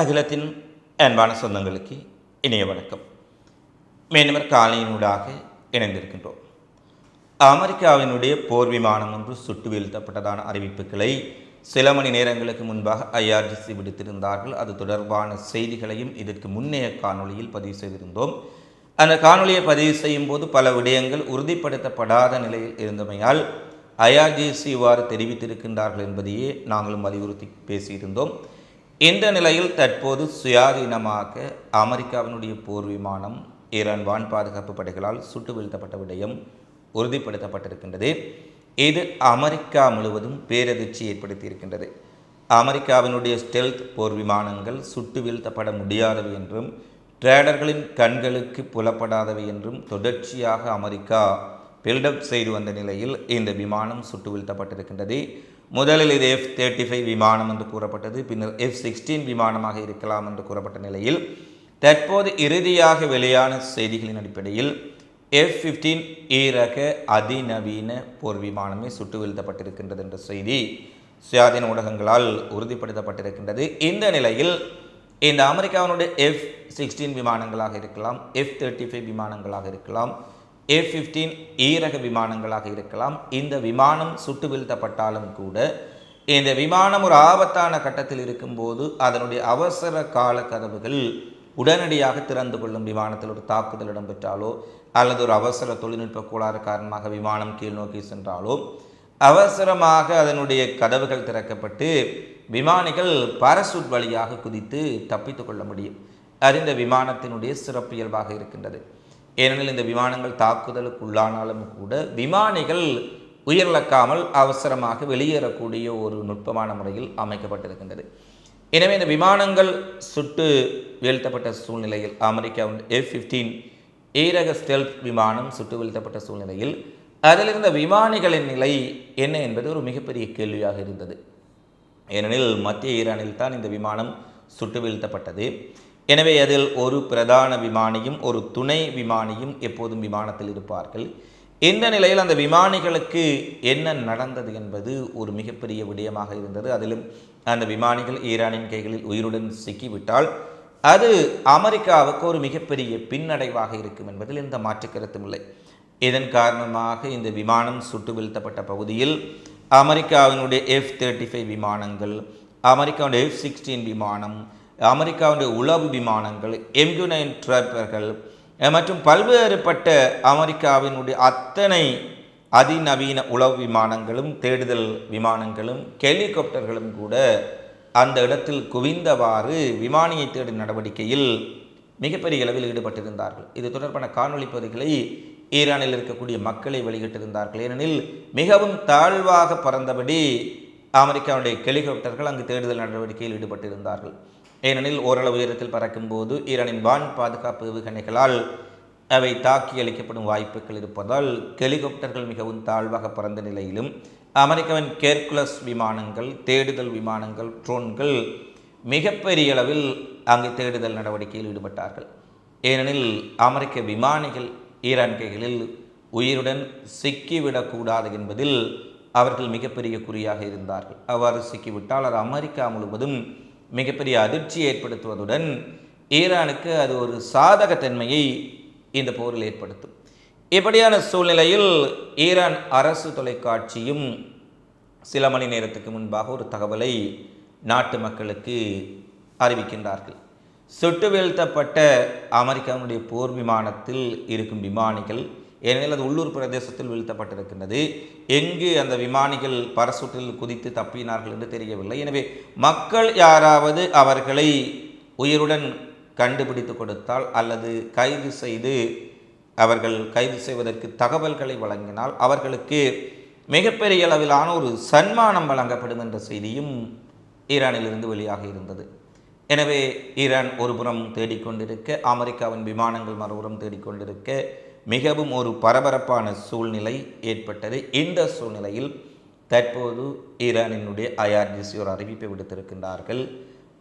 அகிலத்தின் அன்பான சொந்தங்களுக்கு இணைய வணக்கம். மீண்டும் காலையினூடாக இணைந்திருக்கின்றோம். அமெரிக்காவினுடைய போர் விமானம் ஒன்று சுட்டு வீழ்த்தப்பட்டதான அறிவிப்புகளை சில மணி நேரங்களுக்கு முன்பாக IRGC விடுத்திருந்தார்கள். அது தொடர்பான செய்திகளையும் இதற்கு முன்னைய காணொளியில் பதிவு செய்திருந்தோம். அந்த காணொளியை பதிவு செய்யும் போது பல விடயங்கள் உறுதிப்படுத்தப்படாத நிலையில் இருந்தமையால் IRGC இவ்வாறு தெரிவித்திருக்கின்றார்கள் என்பதையே நாங்களும் வலியுறுத்தி பேசியிருந்தோம். இந்த நிலையில் தற்போது சுயாதீனமாக அமெரிக்காவினுடைய போர் விமானம் ஈரான் வான் பாதுகாப்பு படைகளால் சுட்டு வீழ்த்தப்பட்ட விடயம் உறுதிப்படுத்தப்பட்டிருக்கின்றது. இது அமெரிக்கா முழுவதும் பேரதிர்ச்சி ஏற்படுத்தியிருக்கின்றது. அமெரிக்காவினுடைய ஸ்டெல்த் போர் விமானங்கள் சுட்டு வீழ்த்தப்பட முடியாதவை என்றும் ட்ரேடர்களின் கண்களுக்கு புலப்படாதவை என்றும் தொடர்ச்சியாக அமெரிக்கா பில்டப் செய்து வந்த நிலையில் இந்த விமானம் சுட்டு வீழ்த்தப்பட்டிருக்கின்றது. முதலில் இது F-35 விமானம் என்று கூறப்பட்டது, பின்னர் F-16 விமானமாக இருக்கலாம் என்று கூறப்பட்ட நிலையில் தற்போது இறுதியாக வெளியான செய்திகளின் அடிப்படையில் F-15 ரக அதிநவீன போர் விமானமே சுட்டு வீழ்த்தப்பட்டிருக்கின்றது என்ற செய்தி சுயாதீன ஊடகங்களால் உறுதிப்படுத்தப்பட்டிருக்கின்றது. இந்த நிலையில் இந்த அமெரிக்காவினுடைய F-16 விமானங்களாக இருக்கலாம், F-35 விமானங்களாக இருக்கலாம், F-15 ரக விமானங்களாக இருக்கலாம். இந்த விமானம் சுட்டு வீழ்த்தப்பட்டாலும் கூட இந்த விமானம் ஒரு ஆபத்தான கட்டத்தில் இருக்கும்போது அதனுடைய அவசர கால கதவுகள் உடனடியாக திறந்து கொள்ளும். விமானத்தில் ஒரு தாக்குதல் இடம்பெற்றாலோ அல்லது ஒரு அவசர தொழில்நுட்ப கோளாறு காரணமாக விமானம் கீழ் நோக்கி சென்றாலோ அவசரமாக அதனுடைய கதவுகள் திறக்கப்பட்டு விமானிகள் பாராசூட் வழியாக குதித்து தப்பித்து கொள்ள முடியும். அது இந்த விமானத்தினுடைய சிறப்பியல்பாக இருக்கின்றது. ஏனெனில் இந்த விமானங்கள் தாக்குதலுக்கு உள்ளானாலும் கூட விமானிகள் உயிரிழக்காமல் அவசரமாக வெளியேறக்கூடிய ஒரு நுட்பமான முறையில் அமைக்கப்பட்டிருக்கின்றது. எனவே இந்த விமானங்கள் சுட்டு வீழ்த்தப்பட்ட சூழ்நிலையில் அமெரிக்காவின் F-15 ரக ஸ்டெல்த் விமானம் சுட்டு வீழ்த்தப்பட்ட சூழ்நிலையில் அதிலிருந்த விமானிகளின் நிலை என்ன என்பது ஒரு மிகப்பெரிய கேள்வியாக இருந்தது. ஏனெனில் மத்திய ஈரானில் தான் இந்த விமானம் சுட்டு வீழ்த்தப்பட்டது. எனவே அதில் ஒரு பிரதான விமானியும் ஒரு துணை விமானியும் எப்போதும் விமானத்தில் இருப்பார்கள். இந்த நிலையில் அந்த விமானிகளுக்கு என்ன நடந்தது என்பது ஒரு மிகப்பெரிய விடயமாக இருந்தது. அதிலும் அந்த விமானிகள் ஈரானின் கைகளில் உயிருடன் சிக்கிவிட்டால் அது அமெரிக்காவுக்கு ஒரு மிகப்பெரிய பின்னடைவாக இருக்கும் என்பதில் எந்த மாற்று கருத்தும் இல்லை. இதன் காரணமாக இந்த விமானம் சுட்டு வீழ்த்தப்பட்ட பகுதியில் அமெரிக்காவினுடைய F-35 விமானங்கள், அமெரிக்காவுடைய F-16 விமானம், அமெரிக்காவுடைய உளவு விமானங்கள், MQ-9 ட்ராப்பர்கள் மற்றும் பல்வேறுபட்ட அமெரிக்காவினுடைய அத்தனை அதிநவீன உளவு விமானங்களும் தேடுதல் விமானங்களும் ஹெலிகாப்டர்களும் கூட அந்த இடத்தில் குவிந்தவாறு விமானியை தேடும் நடவடிக்கையில் மிகப்பெரிய அளவில் ஈடுபட்டிருந்தார்கள். இது தொடர்பான காணொளி பகுதிகளை ஈரானில் இருக்கக்கூடிய மக்களை வெளியிட்டிருந்தார்கள். ஏனெனில் மிகவும் தாழ்வாக பறந்தபடி அமெரிக்காவுடைய ஹெலிகாப்டர்கள் அங்கு தேடுதல் நடவடிக்கையில் ஈடுபட்டிருந்தார்கள். ஏனெனில் ஓரளவு உயரத்தில் பறக்கும்போது ஈரானின் வான் பாதுகாப்பு ஏவுகணைகளால் அவை தாக்கி அளிக்கப்படும் வாய்ப்புகள் இருப்பதால் ஹெலிகாப்டர்கள் மிகவும் தாழ்வாக பறந்த நிலையிலும் அமெரிக்காவின் ஹெர்குலஸ் விமானங்கள், தேடுதல் விமானங்கள், ட்ரோன்கள் மிகப்பெரிய அளவில் அங்கு தேடுதல் நடவடிக்கையில் ஈடுபட்டார்கள். ஏனெனில் அமெரிக்க விமானிகள் ஈரான் கைகளில் உயிருடன் சிக்கிவிடக்கூடாது என்பதில் அவர்கள் மிகப்பெரிய குறியாக இருந்தார்கள். அவ்வாறு சிக்கிவிட்டால் அது அமெரிக்கா முழுவதும் மிகப்பெரிய அதிர்ச்சி ஏற்படுத்துவதுடன் ஈரானுக்கு அது ஒரு சாதகத்தன்மையை இந்த போரில் ஏற்படுத்தும். இப்படியான சூழ்நிலையில் ஈரான் அரசு தொலைக்காட்சியும் சில மணி நேரத்துக்கு முன்பாக ஒரு தகவலை நாட்டு மக்களுக்கு அறிவிக்கின்றார்கள். சுட்டு வீழ்த்தப்பட்ட அமெரிக்காவுடைய போர் விமானத்தில் இருக்கும் விமானிகள், ஏனெனில் அது உள்ளூர் பிரதேசத்தில் வீழ்த்தப்பட்டிருக்கின்றது, எங்கு அந்த விமானிகள் பாராசூட்டில் குதித்து தப்பினார்கள் என்று தெரியவில்லை. எனவே மக்கள் யாராவது அவர்களை உயிருடன் கண்டுபிடித்து கொடுத்தால் அல்லது கைது செய்வதற்கு தகவல்களை வழங்கினால் அவர்களுக்கு மிகப்பெரிய அளவிலான ஒரு சன்மானம் வழங்கப்படும் என்ற செய்தியும் ஈரானிலிருந்து வெளியாக இருந்தது. எனவே ஈரான் ஒருபுறம் தேடிக்கொண்டிருக்க, அமெரிக்காவின் விமானங்கள் மறுபுறம் தேடிக்கொண்டிருக்க மிகவும் ஒரு பரபரப்பான சூழ்நிலை ஏற்பட்டது. இந்த சூழ்நிலையில் தற்போது ஈரானினுடைய IRGC ஒரு அறிவிப்பை விடுத்திருக்கின்றார்கள்.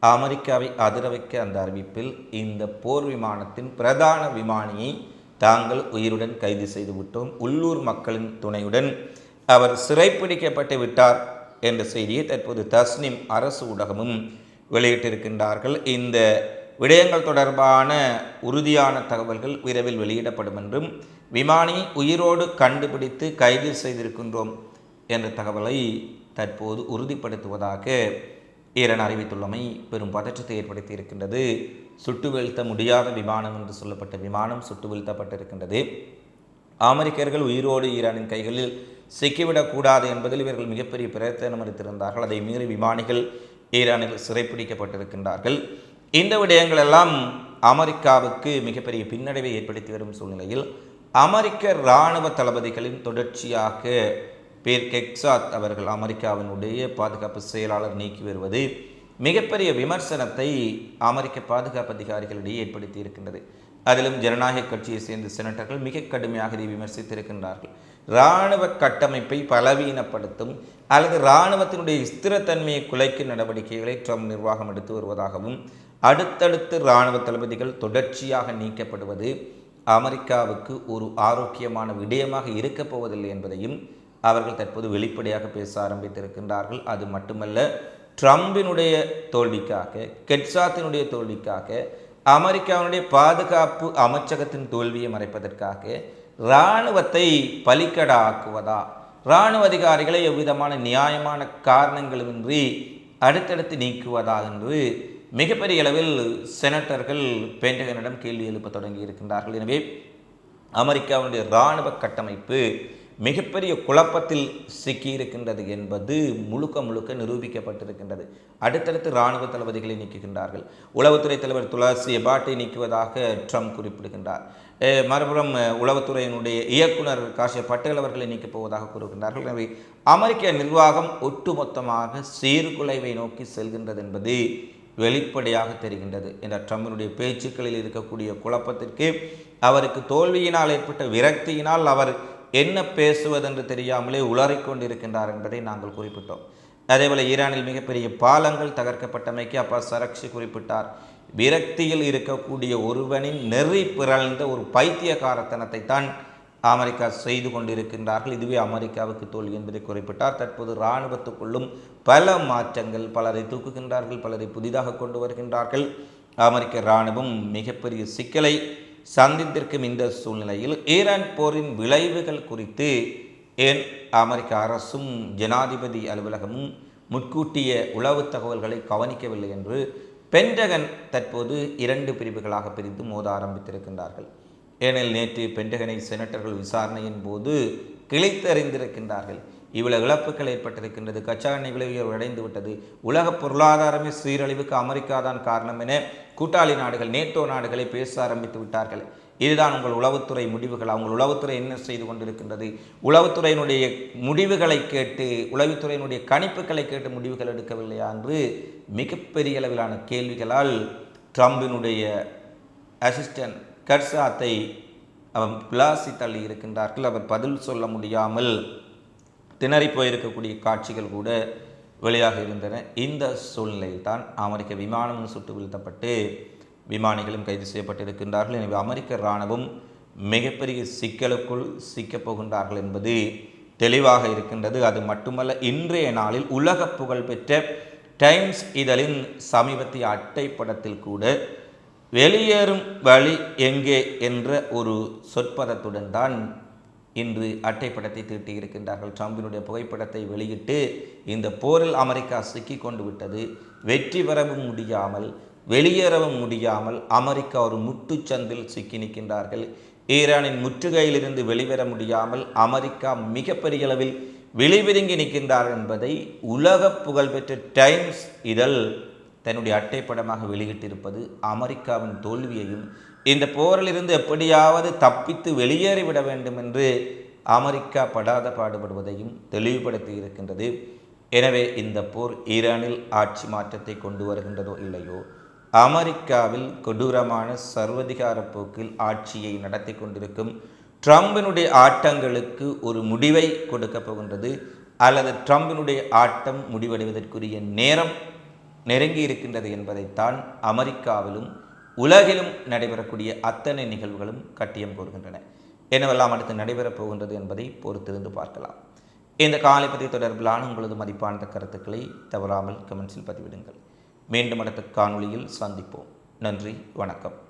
அமெரிக்காவை அதிர வைக்க அந்த அறிவிப்பில் இந்த போர் விமானத்தின் பிரதான விமானியை தாங்கள் உயிருடன் கைது செய்து விட்டோம், உள்ளூர் மக்களின் துணையுடன் அவர் சிறைப்பிடிக்கப்பட்டு விட்டார் என்ற செய்தியை தற்போது தஸ்னிம் அரசு ஊடகமும் வெளியிட்டிருக்கின்றார்கள். இந்த விடயங்கள் தொடர்பான உறுதியான தகவல்கள் விரைவில் வெளியிடப்படும் என்றும் விமானி உயிரோடு கண்டுபிடித்து கைது செய்திருக்கின்றோம் என்ற தகவலை தற்போது உறுதிப்படுத்துவதாக ஈரான் அறிவித்துள்ளமை பெரும் பதற்றத்தை ஏற்படுத்தி இருக்கின்றது. சுட்டு வீழ்த்த முடியாத விமானம் என்று சொல்லப்பட்ட விமானம் சுட்டு வீழ்த்தப்பட்டிருக்கின்றது. அமெரிக்கர்கள் உயிரோடு ஈரானின் கைகளில் சிக்கிவிடக்கூடாது என்பதில் இவர்கள் மிகப்பெரிய பிரயத்தனம் எடுத்திருந்தார்கள். அதை மீறி விமானிகள் ஈரானில் சிறைப்பிடிக்கப்பட்டிருக்கின்றார்கள். இந்த விடயங்கள் எல்லாம் அமெரிக்காவுக்கு மிகப்பெரிய பின்னடைவை ஏற்படுத்தி வரும் சூழ்நிலையில் அமெரிக்க இராணுவ தளபதிகளின் தொடர்ச்சியாக பேர் கெக்சாத் அவர்கள் அமெரிக்காவினுடைய பாதுகாப்பு செயலாளர் நீக்கி வருவது மிகப்பெரிய விமர்சனத்தை அமெரிக்க பாதுகாப்பு அதிகாரிகளிடையே ஏற்படுத்தி இருக்கின்றது. அதிலும் ஜனநாயக கட்சியை சேர்ந்த செனட்டர்கள் மிக கடுமையாக இதை விமர்சித்திருக்கின்றார்கள். இராணுவ கட்டமைப்பை பலவீனப்படுத்தும் அல்லது இராணுவத்தினுடைய ஸ்திரத்தன்மையை குலைக்கும் நடவடிக்கைகளை ட்ரம்ப் நிர்வாகம் எடுத்து வருவதாகவும் அடுத்தடுத்து இராணுவ தளபதிகள் தொடர்ச்சியாக நீக்கப்படுவது அமெரிக்காவுக்கு ஒரு ஆரோக்கியமான விடயமாக இருக்கப் போவதில்லை என்பதையும் அவர்கள் தற்போது வெளிப்படையாக பேச ஆரம்பித்திருக்கின்றார்கள். அது மட்டுமல்ல, ட்ரம்பினுடைய தோல்விக்காக கெட்சாத்தினுடைய தோல்விக்காக அமெரிக்காவினுடைய பாதுகாப்பு அமைச்சகத்தின் தோல்வியை மறைப்பதற்காக இராணுவத்தை பலிக்கடா ஆக்குவதா, இராணுவ அதிகாரிகளை எவ்விதமான நியாயமான காரணங்களுமின்றி அடுத்தடுத்து நீக்குவதா என்று மிகப்பெரிய அளவில் செனட்டர்கள் பென்டகனிடம் கேள்வி எழுப்ப தொடங்கி இருக்கின்றார்கள். எனவே அமெரிக்காவுடைய இராணுவ கட்டமைப்பு மிகப்பெரிய குழப்பத்தில் சிக்கியிருக்கின்றது என்பது முழுக்க நிரூபிக்கப்பட்டிருக்கின்றது. அடுத்தடுத்து இராணுவ தளபதிகளை நீக்குகின்றார்கள். உளவுத்துறை தலைவர் துளசி எபாட்டை நீக்குவதாக ட்ரம்ப் குறிப்பிடுகின்றார். மறுபுறம் உளவுத்துறையினுடைய இயக்குனர் காஷ்யப் பட்டேல் அவர்களை நீக்கப் போவதாக கூறுகின்றார்கள். எனவே அமெரிக்க நிர்வாகம் ஒட்டுமொத்தமாக சீர்குலைவை நோக்கி செல்கின்றது என்பது வெளிப்படையாக தெரிகின்றது. என்ற ட்ரம்பினுடைய பேச்சுக்களில் இருக்கக்கூடிய குழப்பத்திற்கு, அவருக்கு தோல்வியினால் ஏற்பட்ட விரக்தியினால் அவர் என்ன பேசுவதென்று தெரியாமலே உளறிக்கொண்டிருக்கின்றார் என்பதை நாங்கள் குறிப்பிட்டோம். அதேபோல ஈரானில் மிகப்பெரிய பாலங்கள் தகர்க்கப்பட்டமைக்கு அப்பாஸ் அரக்சி குறிப்பிட்டார். விரக்தியில் இருக்கக்கூடிய ஒருவனின் நெறி பிறழ்ந்த ஒரு பைத்தியகாரத்தனத்தை தான் அமெரிக்கா செய்து கொண்டிருக்கின்றார்கள். இதுவே அமெரிக்காவுக்கு தோல்வி என்பதை குறிப்பிட்டார். தற்போது இராணுவத்துக்குள்ளும் பல மாற்றங்கள், பலரை தூக்குகின்றார்கள், பலரை புதிதாக கொண்டு வருகின்றார்கள். அமெரிக்க இராணுவம் மிகப்பெரிய சிக்கலை சந்தித்திருக்கும் இந்த சூழ்நிலையில் ஈரான் போரின் விளைவுகள் குறித்து ஏன் அமெரிக்க அரசும் ஜனாதிபதி அலுவலகமும் முன்கூட்டிய உளவு தகவல்களை கவனிக்கவில்லை என்று பென்டகன் தற்போது 2 பிரிவுகளாக பிரித்து மோத ஆரம்பித்திருக்கின்றார்கள். ஏனெனில் நேற்று பென்டகனை செனட்டர்கள் விசாரணையின் போது கிழித்தறிந்திருக்கின்றார்கள். இவ்வளவு இழப்புகள் ஏற்பட்டிருக்கின்றது, கச்சா எண்ணெய் விலை உயர்வு அடைந்து விட்டது, உலக பொருளாதாரமே சீரழிவுக்கு அமெரிக்கா தான் காரணம் என கூட்டாளி நாடுகள், நேட்டோ நாடுகளை பேச ஆரம்பித்து விட்டார்கள். இதுதான் உங்கள் உளவுத்துறை முடிவுகள், உங்கள் உளவுத்துறை என்ன செய்து கொண்டிருக்கின்றது, உளவுத்துறையினுடைய முடிவுகளை கேட்டு, உளவுத்துறையினுடைய கணிப்புகளை கேட்டு முடிவுகள் எடுக்கவில்லையா என்று மிகப்பெரிய அளவிலான கேள்விகளால் ட்ரம்பினுடைய அசிஸ்டன்ட் கர்சாத்தை அவர் பிளாசி தள்ளி இருக்கின்றார்கள். அவர் பதில் சொல்ல முடியாமல் திணறி போயிருக்கக்கூடிய காட்சிகள் கூட வெளியாக இருந்தன. இந்த சூழ்நிலையில் தான் அமெரிக்க விமானமும் சுட்டு வீழ்த்தப்பட்டு விமானிகளும் கைது செய்யப்பட்டிருக்கின்றார்கள். எனவே அமெரிக்க இராணுவம் மிகப்பெரிய சிக்கலுக்குள் சிக்கப் போகின்றார்கள் என்பது தெளிவாக இருக்கின்றது. அது மட்டுமல்ல, இன்றைய நாளில் உலக புகழ்பெற்ற டைம்ஸ் இதழின் சமீபத்திய அட்டைப்படத்தில் கூட வெளியேறும் வழி எங்கே என்ற ஒரு சொற்பதத்துடன் தான் இன்று அட்டைப்படத்தை தீட்டியிருக்கின்றார்கள். ட்ரம்பினுடைய புகைப்படத்தை வெளியிட்டு இந்த போரில் அமெரிக்கா சிக்கி கொண்டு விட்டது, வெற்றி பெறவும் முடியாமல் வெளியேறவும் முடியாமல் அமெரிக்கா ஒரு முட்டுச்சந்தில் சிக்கி நிற்கின்றார்கள். ஈரானின் முற்றுகையிலிருந்து வெளிவர முடியாமல் அமெரிக்கா மிகப்பெரிய அளவில் வெளிவிருங்கி நிற்கின்றார் என்பதை உலக புகழ்பெற்ற டைம்ஸ் இதழ் தன்னுடைய அட்டைப்படமாக வெளியிட்டிருப்பது அமெரிக்காவின் தோல்வியையும், இந்த போரிலிருந்து எப்படியாவது தப்பித்து வெளியேறிவிட வேண்டும் என்று அமெரிக்கா படாத பாடுபடுவதையும் தெளிவுபடுத்தி இருக்கின்றது. எனவே இந்த போர் ஈரானில் ஆட்சி மாற்றத்தை கொண்டு வருகின்றதோ இல்லையோ, அமெரிக்காவில் கொடூரமான சர்வதிகார போக்கில் ஆட்சியை நடத்தி கொண்டிருக்கும் ட்ரம்பினுடைய ஆட்டங்களுக்கு ஒரு முடிவை கொடுக்க போகின்றது, அல்லது ட்ரம்பினுடைய ஆட்டம் முடிவடைவதற்குரிய நேரம் நெருங்கி இருக்கின்றது என்பதைத்தான் அமெரிக்காவிலும் உலகிலும் நடைபெறக்கூடிய அத்தனை நிகழ்வுகளும் கட்டியம் கூறுகின்றன. என்னவெல்லாம் அடுத்து நடைபெறப் போகின்றது என்பதை பொறுத்திருந்து பார்க்கலாம். இந்த காலை பதிவு தொடர்பிலான உங்களது மதிப்பான கருத்துக்களை தவறாமல் கமெண்ட்ஸில் பதிவிடுங்கள். மீண்டும் அடுத்த காணொளியில் சந்திப்போம். நன்றி, வணக்கம்.